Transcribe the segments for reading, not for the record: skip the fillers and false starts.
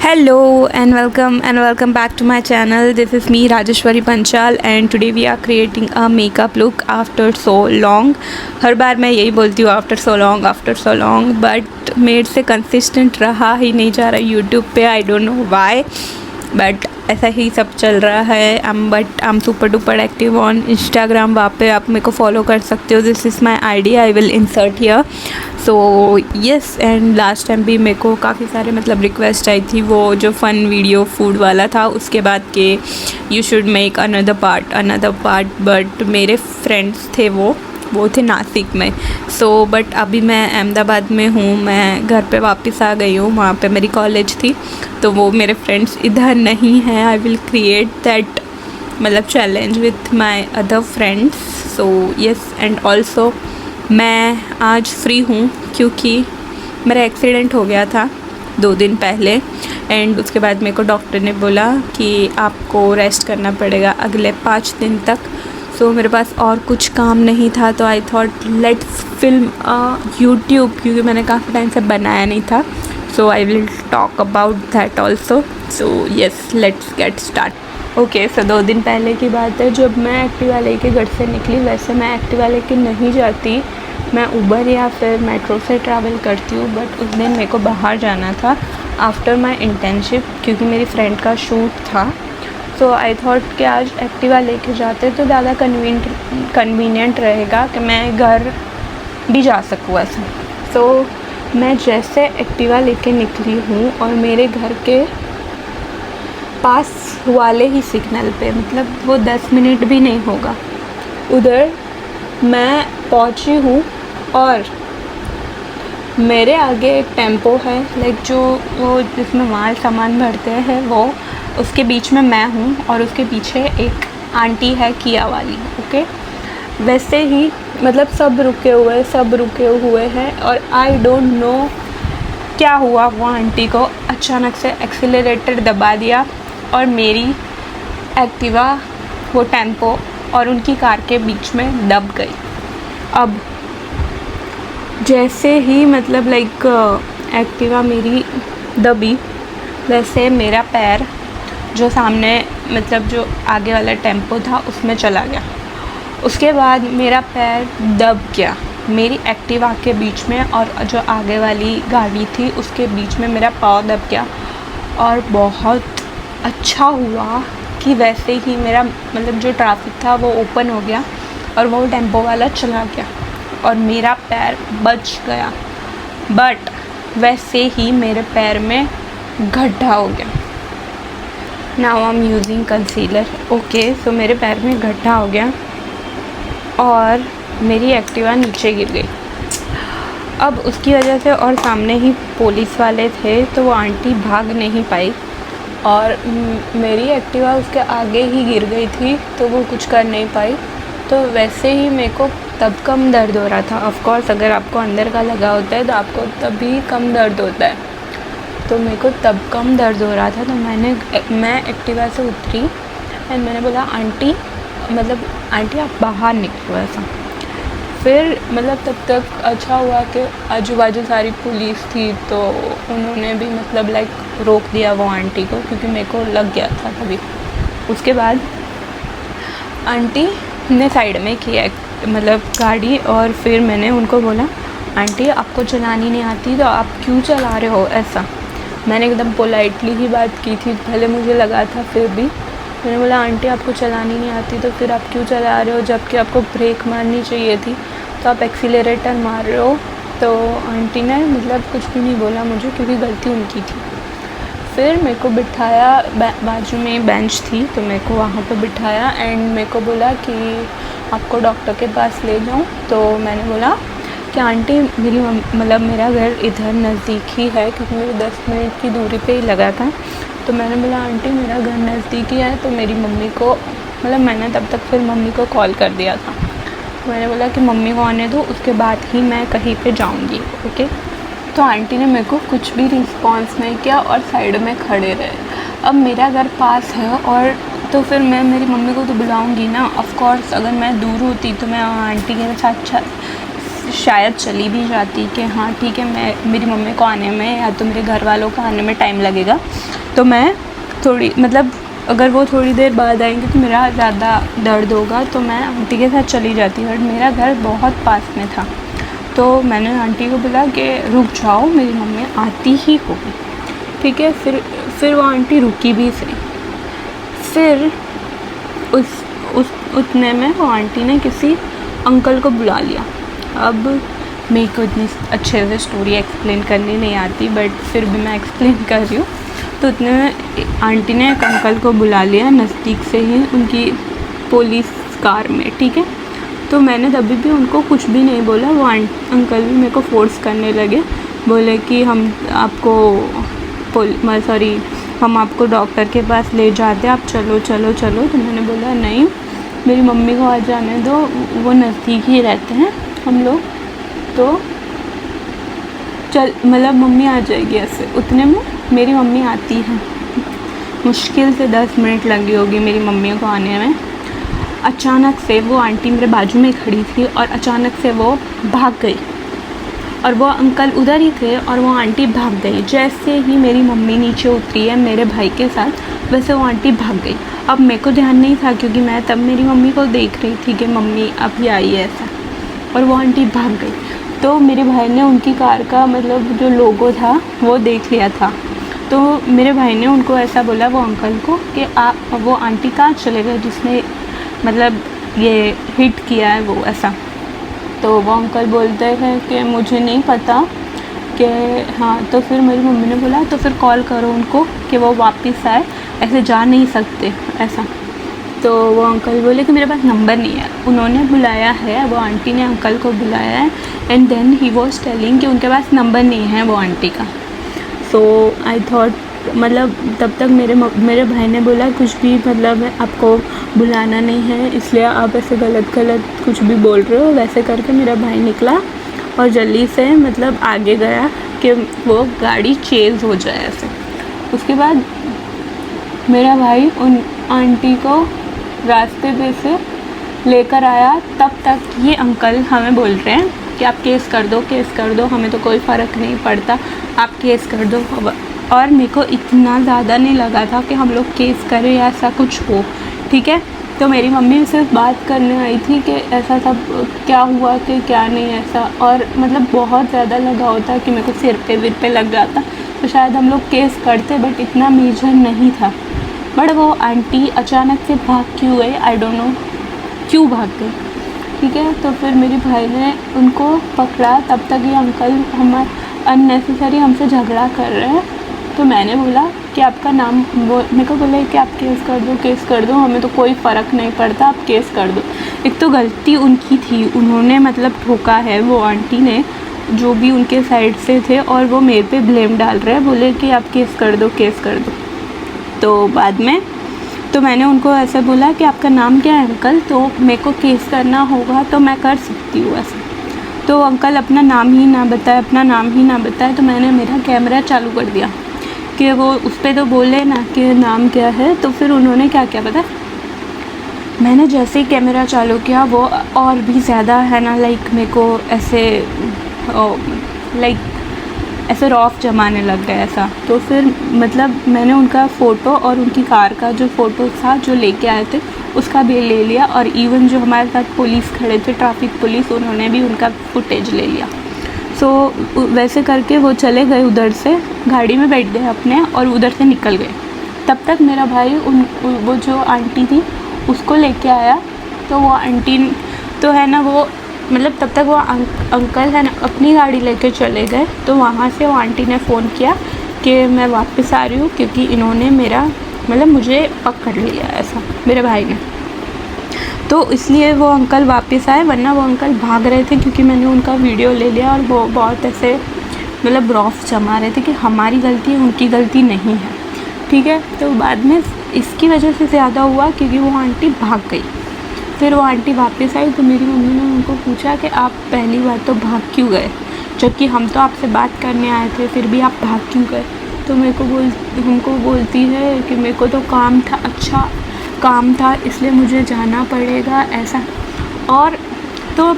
Hello and welcome back to my channel. This is me Rajeshwari Panchal and today we are creating a makeup look after so long. हर बार मैं यही बोलती हूँ after so long but मेरे से consistent रहा ही नहीं जा रहा YouTube पे. I don't know why but ऐसा ही सब चल रहा है. I am super duper active on Instagram. वहाँ पे आप मेरे को फॉलो कर सकते हो. This is my ID. I will insert here. So yes, and last time भी मेरे को काफ़ी सारे रिक्वेस्ट आई थी वो जो फ़न वीडियो फूड वाला था. उसके बाद के you should make another part but मेरे फ्रेंड्स थे वो थे नासिक में. सो बट अभी मैं अहमदाबाद में हूँ. मैं घर पे वापस आ गई हूँ. वहाँ पे मेरी कॉलेज थी तो वो मेरे फ्रेंड्स इधर नहीं हैं. I will create that challenge with my other friends. So yes, and also मैं आज फ्री हूँ क्योंकि मेरा एक्सीडेंट हो गया था 2 दिन पहले. एंड उसके बाद मेरे को डॉक्टर ने बोला कि आपको रेस्ट करना पड़ेगा अगले 5 दिन तक. सो मेरे पास और कुछ काम नहीं था तो I thought let's film YouTube, क्योंकि मैंने काफ़ी टाइम से बनाया नहीं था. So I will talk about that also. So yes, let's get start. Okay, so 2 दिन पहले की बात है. जब मैं एक्टिवा लेके घर से निकली, वैसे मैं एक्टिवा लेके नहीं जाती, मैं उबर या फिर मेट्रो से ट्रैवल करती हूँ. बट उस दिन मेरे को बाहर जाना था आफ्टर माई इंटर्नशिप क्योंकि मेरी फ्रेंड का शूट था. सो आई थॉट कि आज एक्टिवा लेके जाते तो ज़्यादा कन्वीनियंट रहेगा कि मैं घर भी जा सकूँ ऐसा. सो मैं जैसे एक्टिवा लेके निकली हूँ और मेरे घर के पास वाले ही सिग्नल पे, वो 10 मिनट भी नहीं होगा, उधर मैं पहुँची हूँ और मेरे आगे एक टेम्पो है, जो वो जिसमें माल सामान भरते हैं वो, उसके बीच में मैं हूँ और उसके पीछे एक आंटी है किया वाली. ओके, वैसे ही सब रुके हुए हैं और आई डोंट नो क्या हुआ. वो आंटी को अचानक से एक्सीलरेटर दबा दिया और मेरी एक्टिवा वो टेम्पो और उनकी कार के बीच में दब गई. अब जैसे ही एक्टिवा मेरी दबी, वैसे मेरा पैर जो सामने जो आगे वाला टेम्पो था उसमें चला गया. उसके बाद मेरा पैर दब गया मेरी एक्टिवा के बीच में और जो आगे वाली गाड़ी थी उसके बीच में मेरा पाँव दब गया. और बहुत अच्छा हुआ कि वैसे ही मेरा जो ट्रैफिक था वो ओपन हो गया और वो टेम्पो वाला चला गया और मेरा पैर बच गया. बट वैसे ही मेरे पैर में गड्ढा हो गया. Now I am using concealer. Okay, so मेरे पैर में गड्ढा हो गया और मेरी एक्टिवा नीचे गिर गई. अब उसकी वजह से, और सामने ही पुलिस वाले थे तो वो आंटी भाग नहीं पाई और मेरी एक्टिवा उसके आगे ही गिर गई थी तो वो कुछ कर नहीं पाई. तो वैसे ही मेरे को तब कम दर्द हो रहा था. ऑफ कोर्स अगर आपको अंदर का लगा होता है तो आपको तभी कम दर्द होता है. तो मेरे को तब कम दर्द हो रहा था तो मैं एक्टिवा से उतरी एंड मैंने बोला आंटी आप बाहर निकलो ऐसा. फिर तब तक अच्छा हुआ कि आजू बाजू सारी पुलिस थी तो उन्होंने भी रोक दिया वो आंटी को, क्योंकि मेरे को लग गया था तभी. उसके बाद आंटी ने साइड में किया गाड़ी और फिर मैंने उनको बोला आंटी आपको चलानी नहीं आती तो आप क्यों चला रहे हो ऐसा. मैंने एकदम पोलाइटली ही बात की थी. पहले मुझे लगा था, फिर भी मैंने बोला आंटी आपको चलानी नहीं आती तो फिर आप क्यों चला रहे हो, जबकि आपको ब्रेक मारनी चाहिए थी तो आप एक्सीलरेटर मार रहे हो. तो आंटी ने कुछ भी नहीं बोला मुझे, क्योंकि गलती उनकी थी. फिर मेरे को बिठाया, बाजू में बेंच थी तो मेरे को वहाँ पे बिठाया एंड मेरे को बोला कि आपको डॉक्टर के पास ले जाऊँ. तो मैंने बोला कि आंटी मेरी मेरा घर इधर नज़दीक ही है, क्योंकि मेरे 10 मिनट की दूरी पे ही लगा था. तो मैंने बोला आंटी मेरा घर नज़दीक ही है तो मेरी मम्मी को मैंने तब तक फिर मम्मी को कॉल कर दिया था. मैंने बोला कि मम्मी को आने दो, उसके बाद ही मैं कहीं पे जाऊंगी. ओके, तो आंटी ने मेरे को कुछ भी रिस्पॉन्स नहीं किया और साइड में खड़े रहे. अब मेरा घर पास है और तो फिर मैं मेरी मम्मी को तो बुलाऊंगी ना. ऑफ कोर्स अगर मैं दूर होती तो मैं आंटी के साथ शायद चली भी जाती कि हाँ ठीक है, मेरी मम्मी को आने में या तो मेरे घर वालों को आने में टाइम लगेगा तो मैं थोड़ी मतलब अगर वो थोड़ी देर बाद आएंगे तो मेरा ज़्यादा दर्द होगा, तो मैं आंटी के साथ चली जाती। बट मेरा घर बहुत पास में था, तो मैंने आंटी को बोला कि रुक जाओ, मेरी मम्मी आती ही होगी। ठीक है, फिर वो आंटी रुकी भी सही। फिर उतने में वो आंटी ने किसी अंकल को बुला लिया। अब मेरे को इतनी अच्छे से स्टोरी एक्सप्लेन करनी नहीं आती, बट फिर भी मैं एक्सप्लेन कर रही हूँ। तो उतने में आंटी ने एक अंकल को बुला लिया नज़दीक से ही, उनकी पुलिस कार में। ठीक है, तो मैंने तभी भी उनको कुछ भी नहीं बोला। वो अंकल भी मेरे को फोर्स करने लगे, बोले कि हम आपको डॉक्टर के पास ले जाते, आप चलो चलो चलो। तो मैंने बोला नहीं, मेरी मम्मी को आ जाने दो, वो नज़दीक ही रहते हैं हम लोग, तो मतलब मम्मी आ जाएगी ऐसे। उतने में मेरी मम्मी आती है, मुश्किल से 10 मिनट लगी होगी मेरी मम्मी को आने में। अचानक से वो आंटी मेरे बाजू में खड़ी थी और अचानक से वो भाग गई, और वो अंकल उधर ही थे और वो आंटी भाग गई। जैसे ही मेरी मम्मी नीचे उतरी है मेरे भाई के साथ, वैसे वो आंटी भाग गई। अब मेरे को ध्यान नहीं था क्योंकि मैं तब मेरी मम्मी को देख रही थी कि मम्मी अभी आई है ऐसा, और वो आंटी भाग गई। तो मेरे भाई ने उनकी कार का मतलब जो लोगो था वो देख लिया था, तो मेरे भाई ने उनको ऐसा बोला वो अंकल को कि वो आंटी कहाँ चले गए जिसने मतलब ये हिट किया है वो ऐसा। तो वो अंकल बोलते हैं कि मुझे नहीं पता कि हाँ। तो फिर मेरी मम्मी ने बोला तो फिर कॉल करो उनको कि वो वापस आए, ऐसे जा नहीं सकते ऐसा। तो वो अंकल बोले कि मेरे पास नंबर नहीं है। उन्होंने बुलाया है, वो आंटी ने अंकल को बुलाया है, and then he was telling कि उनके पास नंबर नहीं है वो आंटी का। सो आई थॉट मतलब तब तक मेरे भाई ने बोला कुछ भी मतलब आपको बुलाना नहीं है, इसलिए आप ऐसे गलत कुछ भी बोल रहे हो। वैसे करके मेरा भाई निकला और जल्दी से मतलब आगे गया कि वो गाड़ी चेज़ हो जाए ऐसे। उसके बाद मेरा भाई उन आंटी को रास्ते पे से लेकर आया। तब तक ये अंकल हमें बोल रहे हैं कि आप केस कर दो, हमें तो कोई फ़र्क नहीं पड़ता, आप केस कर दो। और मेरे को इतना ज़्यादा नहीं लगा था कि हम लोग केस करें या ऐसा कुछ हो। ठीक है, तो मेरी मम्मी सिर्फ बात करने आई थी कि ऐसा सब क्या हुआ कि क्या नहीं ऐसा, और मतलब बहुत ज़्यादा लगा होता कि मेरे को सिर पे लग जाता तो शायद हम लोग केस करते, बट इतना मेजर नहीं था। बट वो आंटी अचानक से भाग क्यों गई, आई डोंट नो क्यों भाग गई। ठीक है, तो फिर मेरे भाई ने उनको पकड़ा। तब तक ये अंकल अननेसेसरी हमसे झगड़ा कर रहे हैं। तो मैंने बोला कि आपका नाम, वो मेरे को बोला कि आप केस कर दो, हमें तो कोई फ़र्क नहीं पड़ता, आप केस कर दो। एक तो गलती उनकी थी, उन्होंने मतलब ठोका है वो आंटी ने, जो भी उनके साइड से थे, और वो मेरे पे ब्लेम डाल रहे हैं, बोले कि आप केस कर दो। तो बाद में तो मैंने उनको ऐसा बोला कि आपका नाम क्या है अंकल, तो मेरे को केस करना होगा तो मैं कर सकती हूँ ऐसा। तो अंकल अपना नाम ही ना बताए, तो मैंने मेरा कैमरा चालू कर दिया कि वो उस पर तो बोले ना कि नाम क्या है। तो फिर उन्होंने क्या किया पता, मैंने जैसे ही कैमरा चालू किया वो और भी ज़्यादा है ना लाइक मेरे को ऐसे रौफ जमाने लग गया ऐसा। तो फिर मतलब मैंने उनका फ़ोटो और उनकी कार का जो फ़ोटो था जो लेके आए थे उसका भी ले लिया, और इवन जो हमारे साथ पुलिस खड़े थे, ट्रैफिक पुलिस, उन्होंने भी उनका फुटेज ले लिया। सो वैसे करके वो चले गए, उधर से गाड़ी में बैठ गए अपने और उधर से निकल गए। तब तक मेरा भाई वो जो आंटी थी उसको लेके आया। तो वो आंटी तो है ना वो मतलब तब तक वो अंकल है ना अपनी गाड़ी लेके चले गए। तो वहाँ से वो आंटी ने फ़ोन किया कि मैं वापस आ रही हूँ क्योंकि इन्होंने मुझे पकड़ लिया ऐसा, मेरे भाई ने। तो इसलिए वो अंकल वापस आए, वरना वो अंकल भाग रहे थे क्योंकि मैंने उनका वीडियो ले लिया और वो बहुत ऐसे मतलब रौफ जमा रहे थे कि हमारी गलती है, उनकी गलती नहीं है। ठीक है, तो बाद में इसकी वजह से ज़्यादा हुआ क्योंकि वो आंटी भाग गई। फिर वो आंटी वापस आई तो मेरी मम्मी ने उनको पूछा कि आप पहली बार तो भाग क्यों गए, जबकि हम तो आपसे बात करने आए थे, फिर भी आप भाग क्यों गए। तो हमको बोलती है कि मेरे को तो काम था, अच्छा काम था, इसलिए मुझे जाना पड़ेगा ऐसा। और तो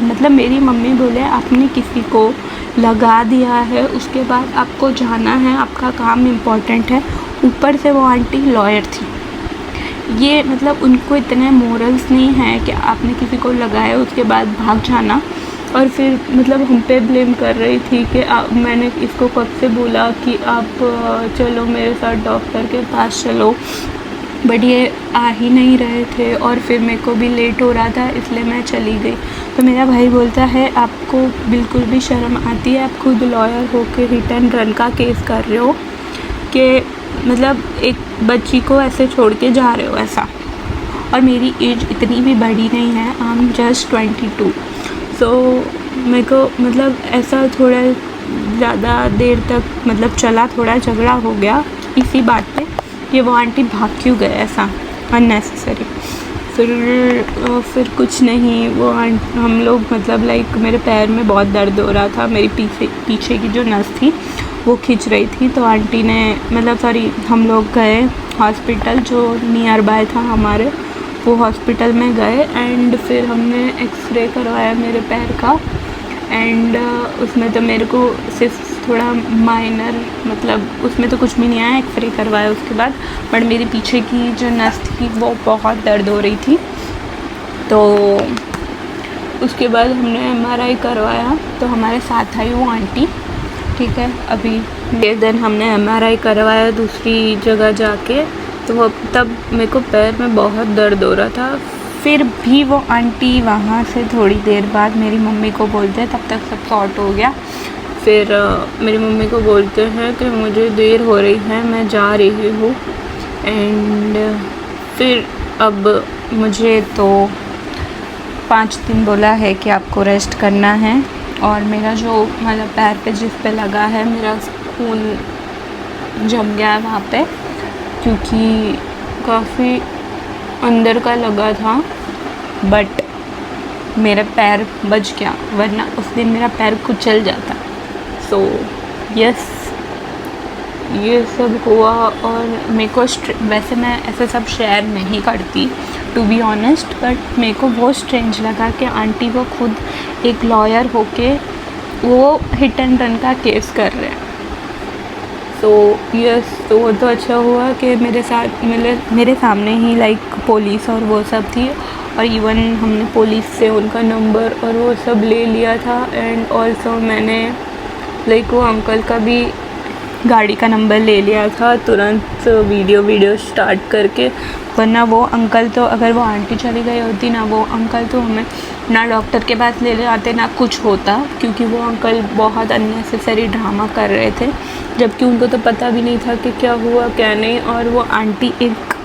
मतलब मेरी मम्मी बोले आपने किसी को लगा दिया है, उसके बाद आपको जाना है, आपका काम इम्पोर्टेंट है, ऊपर से वो आंटी लॉयर थी। ये मतलब उनको इतने मोरल्स नहीं है कि आपने किसी को लगाया उसके बाद भाग जाना, और फिर मतलब हम पे ब्लेम कर रही थी कि मैंने इसको कब से बोला कि आप चलो मेरे साथ डॉक्टर के पास चलो, बट ये आ ही नहीं रहे थे और फिर मेरे को भी लेट हो रहा था इसलिए मैं चली गई। तो मेरा भाई बोलता है आपको बिल्कुल भी शर्म आती है, आप खुद लॉयर हो के हिट एंड रन का केस कर रहे हो कि मतलब एक बच्ची को ऐसे छोड़ के जा रहे हो ऐसा। और मेरी एज इतनी भी बड़ी नहीं है, आई एम जस्ट 22। सो मेरे को मतलब ऐसा थोड़ा ज़्यादा देर तक मतलब चला, थोड़ा झगड़ा हो गया इसी बात पे कि वो आंटी भाग क्यों गए ऐसा अननेसेसरी। फिर कुछ नहीं, वो हम लोग मतलब लाइक मेरे पैर में बहुत दर्द हो रहा था, मेरी पीछे की जो नस थी वो खिंच रही थी, तो आंटी ने मतलब हम लोग गए हॉस्पिटल जो नियर बाय था हमारे, वो हॉस्पिटल में गए एंड फिर हमने एक्सरे करवाया मेरे पैर का। एंड उसमें तो मेरे को सिर्फ थोड़ा माइनर मतलब उसमें तो कुछ भी नहीं आया, एक्सरे करवाया उसके बाद, बट मेरे पीछे की जो नस थी वो बहुत दर्द हो रही थी। तो उसके बाद हमने MRI करवाया, तो हमारे साथ आई वो आंटी, ठीक है। अभी डेढ़ दिन हमने MRI करवाया दूसरी जगह जाके, तो वो तब मेरे को पैर में बहुत दर्द हो रहा था। फिर भी वो आंटी वहाँ से थोड़ी देर बाद मेरी मम्मी को बोलते हैं, तब तक सब सॉर्ट हो गया। फिर मेरी मम्मी को बोलते हैं कि मुझे देर हो रही है, मैं जा रही हूँ। एंड फिर अब मुझे तो 5 दिन बोला है कि आपको रेस्ट करना है, और मेरा जो मतलब पैर पे जिस पे लगा है मेरा खून जम गया है वहाँ पे, क्योंकि काफ़ी अंदर का लगा था, बट मेरा पैर बच गया, वरना उस दिन मेरा पैर कुचल जाता। सो यस, ये सब हुआ। और मेरे को वैसे मैं ऐसे सब शेयर नहीं करती टू बी ऑनेस्ट, बट मेरे को बहुत स्ट्रेंज लगा कि आंटी वो खुद एक लॉयर होके वो हिट एंड रन का केस कर रहे हैं। सो यस, तो वो तो अच्छा हुआ कि मेरे सामने ही लाइक पुलिस और वो सब थी, और इवन हमने पुलिस से उनका नंबर और वो सब ले लिया था। एंड ऑल्सो मैंने लाइक वो अंकल का भी गाड़ी का नंबर ले लिया था तुरंत वीडियो स्टार्ट करके, वरना वो अंकल तो अगर वो आंटी चली गई होती ना, वो अंकल तो हमें ना डॉक्टर के पास ले आते ना कुछ होता, क्योंकि वो अंकल बहुत अननेसेसरी ड्रामा कर रहे थे, जबकि उनको तो पता भी नहीं था कि क्या हुआ क्या नहीं। और वो आंटी एक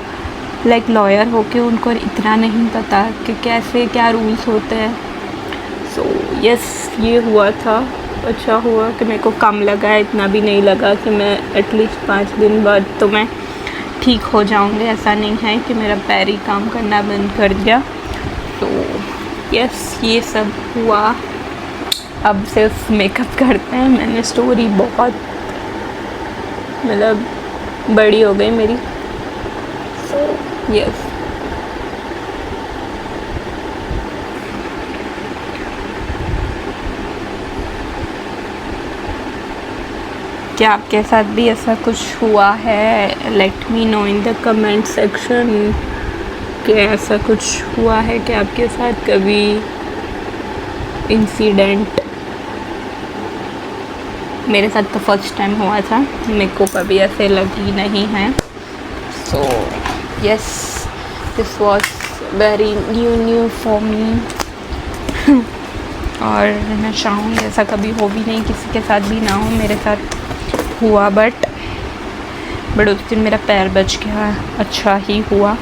लाइक लॉयर होके उनको इतना नहीं पता कि कैसे क्या रूल्स होते हैं। सो यस, ये हुआ था। अच्छा हुआ कि मेरे को कम लगा है, इतना भी नहीं लगा कि मैं एटलीस्ट 5 दिन बाद तो मैं ठीक हो जाऊंगी, ऐसा नहीं है कि मेरा पैर ही काम करना बंद कर दिया। तो यस, ये सब हुआ। अब सिर्फ मेकअप करते हैं। मैंने स्टोरी बहुत मतलब बड़ी हो गई मेरी। सो यस, क्या आपके साथ भी ऐसा कुछ हुआ है? Late me know in the comment section कि ऐसा कुछ हुआ है कि आपके साथ कभी इंसिडेंट। मेरे साथ तो फर्स्ट टाइम हुआ था, मेरे को कभी ऐसे लगी नहीं है। So yes, this was very new for me. और मैं चाहूँगी ऐसा कभी हो भी नहीं, किसी के साथ भी ना हो। मेरे साथ हुआ बट उस दिन मेरा पैर बच गया, अच्छा ही हुआ।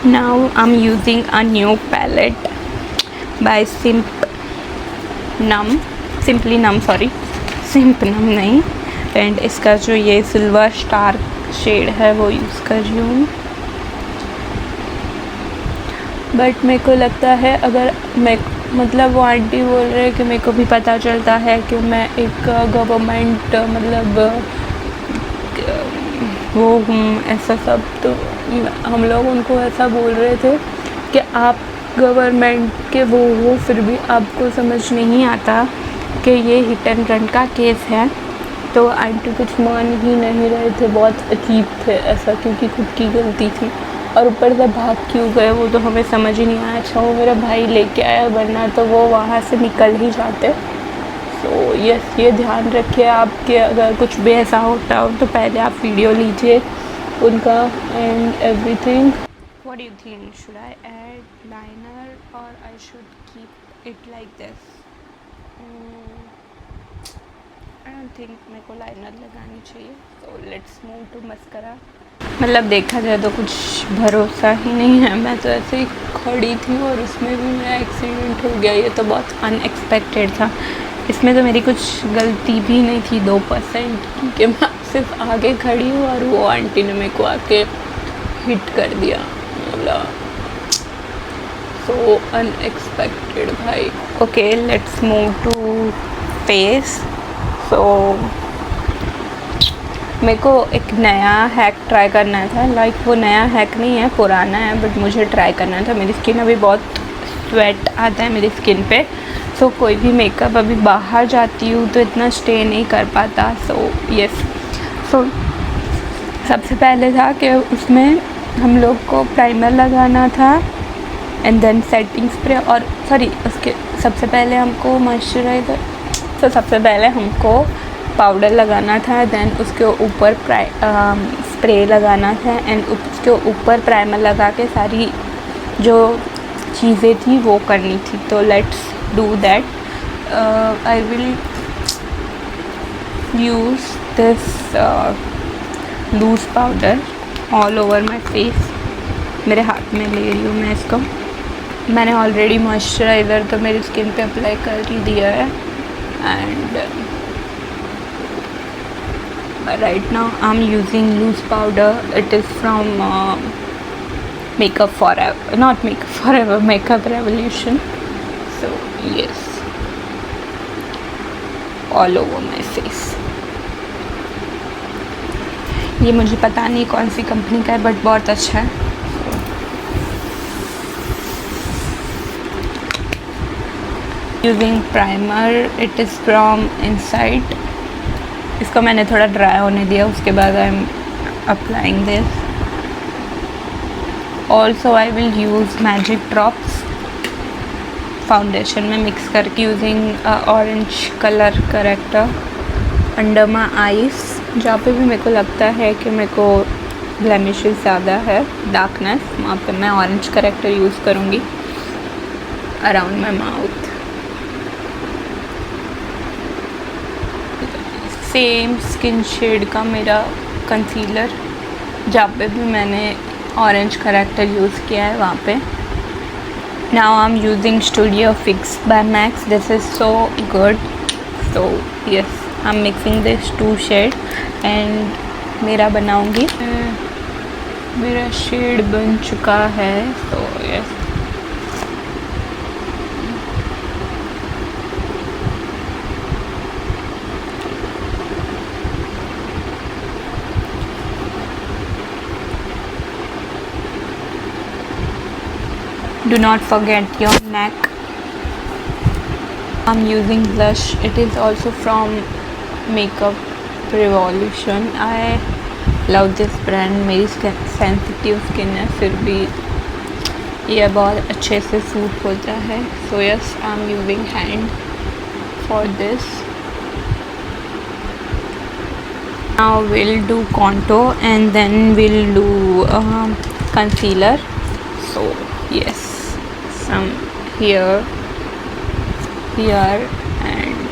Now I am using a new palette by Simply Nam नहीं। एंड इसका जो ये सिल्वर स्टार शेड है वो यूज़ कर रही हूँ। बट मेरे को लगता है अगर मैं मतलब वो आंटी बोल रहे हैं कि मेरे को भी पता चलता है कि मैं एक गवर्नमेंट मतलब वो हूँ, ऐसा सब। तो हम लोग उनको ऐसा बोल रहे थे कि आप गवर्नमेंट के वो हो, फिर भी आपको समझ नहीं आता कि ये हिट एंड रन का केस है। तो आंटी कुछ मान ही नहीं रहे थे, बहुत अजीब थे ऐसा, क्योंकि खुद की गलती थी। और ऊपर से भाग क्यों गए वो तो हमें समझ ही नहीं आया। अच्छा वो मेरा भाई लेके आया, वरना तो वो वहाँ से निकल ही जाते। तो यस, ये ध्यान रखिए आपके, अगर कुछ भी ऐसा होता हो तो पहले आप वीडियो लीजिए उनका and everything. What do you think, should I add liner और I should keep it like this? I don't think मेरे को लाइनर लगानी चाहिए। So let's move to mascara. मतलब देखा जाए तो कुछ भरोसा ही नहीं है। मैं तो ऐसे ही खड़ी थी और उसमें भी मेरा एक्सीडेंट हो गया। ये तो बहुत अनएक्सपेक्टेड था। इसमें तो मेरी कुछ गलती भी नहीं थी 2%, क्योंकि मैं सिर्फ आगे खड़ी हूँ और वो आंटी ने मेरे को आके हिट कर दिया। मतलब सो अनएक्सपेक्टेड भाई। Okay, let's move to face. So मेरे को एक नया हैक ट्राई करना था। लाइक वो नया हैक नहीं है, पुराना है, बट मुझे ट्राई करना था। मेरी स्किन अभी बहुत स्वेट आता है मेरी स्किन पे। सो कोई भी मेकअप अभी बाहर जाती हूँ तो इतना स्टे नहीं कर पाता। सो यस, सो सबसे पहले था कि उसमें हम लोग को प्राइमर लगाना था एंड देन सेटिंग स्प्रे, और सॉरी उसके सबसे पहले हमको मॉइस्चराइज़र, तो सबसे पहले हमको पाउडर लगाना था, देन उसके ऊपर स्प्रे लगाना था एंड उसके ऊपर प्राइमर लगा के सारी जो चीज़ें थी वो करनी थी। तो let's do that. I will use this loose powder all over my face. मेरे हाथ में ले रही हूँ मैं इसको। मैंने ऑलरेडी मॉइस्चराइज़र तो मेरी स्किन पे अप्लाई कर ही दिया है and right now I'm using loose powder. It is from Makeup Forever, not Makeup Forever, Makeup Revolution. So yes, all over my face. ये मुझे पता नहीं कौन सी कंपनी का है, बट बहुत अच्छा है। Using primer, it is from Inside. इसको मैंने थोड़ा ड्राई होने दिया, उसके बाद I am applying this. Also I will use magic drops foundation में मिक्स करके, using orange colour corrector under my eyes, जहाँ पे भी मेरे को लगता है कि मेरे को ब्लेमिशेस ज़्यादा है, डार्कनेस, वहाँ पे मैं ऑरेंज करेक्टर यूज़ करूँगी around my mouth. Same skin shade का मेरा कंसीलर, जहाँ पे भी मैंने ऑरेंज करेक्टर यूज़ किया है वहाँ पे। Now I am using studio fix by Mac's. This is so good. So yes, I am mixing this 2 shade and मेरा बनाऊँगी। मेरा शेड बन चुका है। So yes, do not forget your neck. I'm using blush. It is also from Makeup Revolution. I love this brand. मेरी sensitive skin है, फिर भी ये बहुत अच्छे से सूट होता है। So yes, I'm using hand for this. Now we'll do contour and then we'll do concealer. So yes, some here and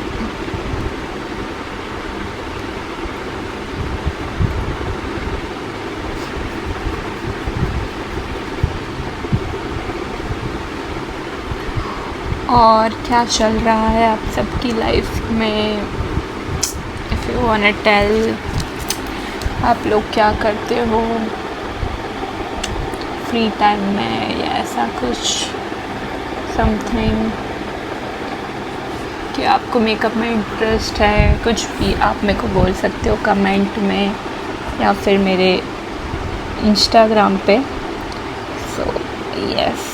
और क्या चल रहा है आप सबकी लाइफ में? If you want to tell, आप लोग क्या करते हो फ्री टाइम में या ऐसा कुछ समथिंग, कि आपको मेकअप में इंटरेस्ट है, कुछ भी आप मेरे को बोल सकते हो कमेंट में या फिर मेरे इंस्टाग्राम पे। सो यस,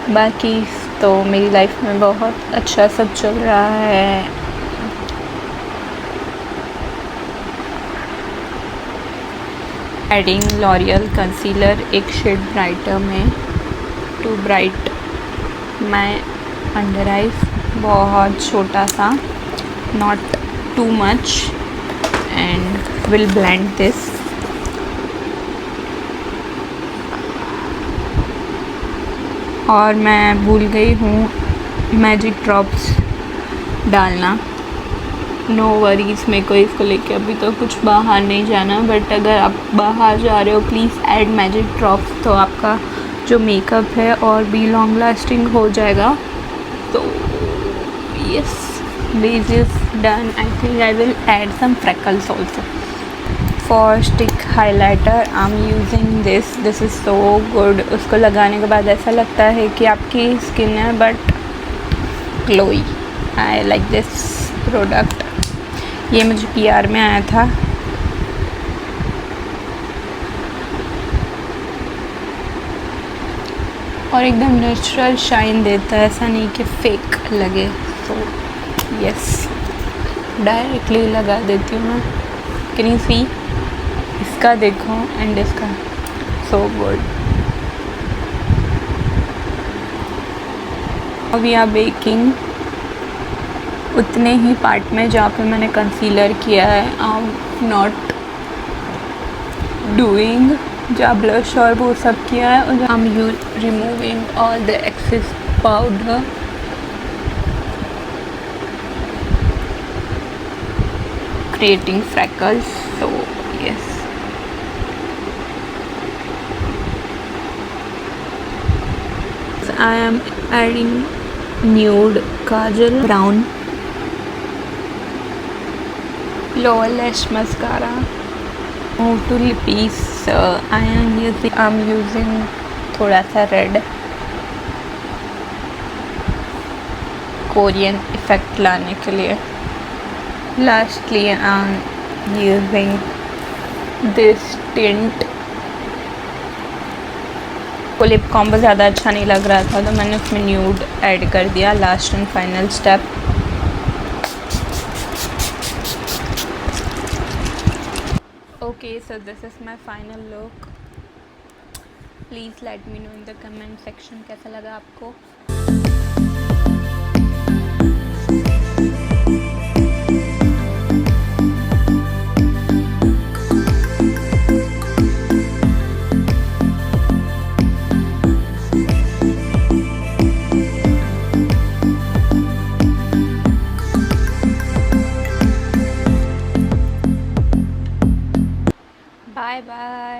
बाकी तो मेरी लाइफ में बहुत अच्छा सब चल रहा है। एडिंग लॉरियल कंसीलर एक शेड ब्राइटर में to bright my under eyes, बहुत छोटा सा, not too much, and will blend this. और मैं भूल गई हूँ मैजिक ड्रॉप्स डालना। नो वरीज, मेरे को इसको लेके अभी तो कुछ बाहर नहीं जाना, बट अगर आप बाहर जा रहे हो प्लीज़ ऐड मैजिक ड्रॉप्स, तो आपका जो मेकअप है और भी लॉन्ग लास्टिंग हो जाएगा। तो yes, this is done. I think I will add some freckles also. For stick highlighter I am using this is so good. उसको लगाने के बाद ऐसा लगता है कि आपकी स्किन है but glowy. I like this product. ये मुझे PR में आया था। और एकदम नेचुरल शाइन देता है, ऐसा नहीं कि फेक लगे। तो यस, डायरेक्टली लगा देती हूँ मैं। Can you see? इसका देखो एंड इसका, so good. We are baking उतने ही पार्ट में जहाँ पे मैंने कंसीलर किया है। आई एम नॉट डूइंग जहाँ ब्लश और वो सब किया है, और I am removing all the excess powder. Creating freckles, so yes. I am adding nude kajal, brown lower lash mascara. Move to lippies. I'm using थोड़ा सा red कोरियन इफेक्ट लाने के लिए। Lastly, I'm using this tint। को lip combo ज़्यादा अच्छा नहीं लग रहा था तो मैंने उसमें न्यूड ऐड कर दिया। Last and final step. Okay, so this is my final look. Please let me know in the comment section कैसा लगा आपको। Bye bye.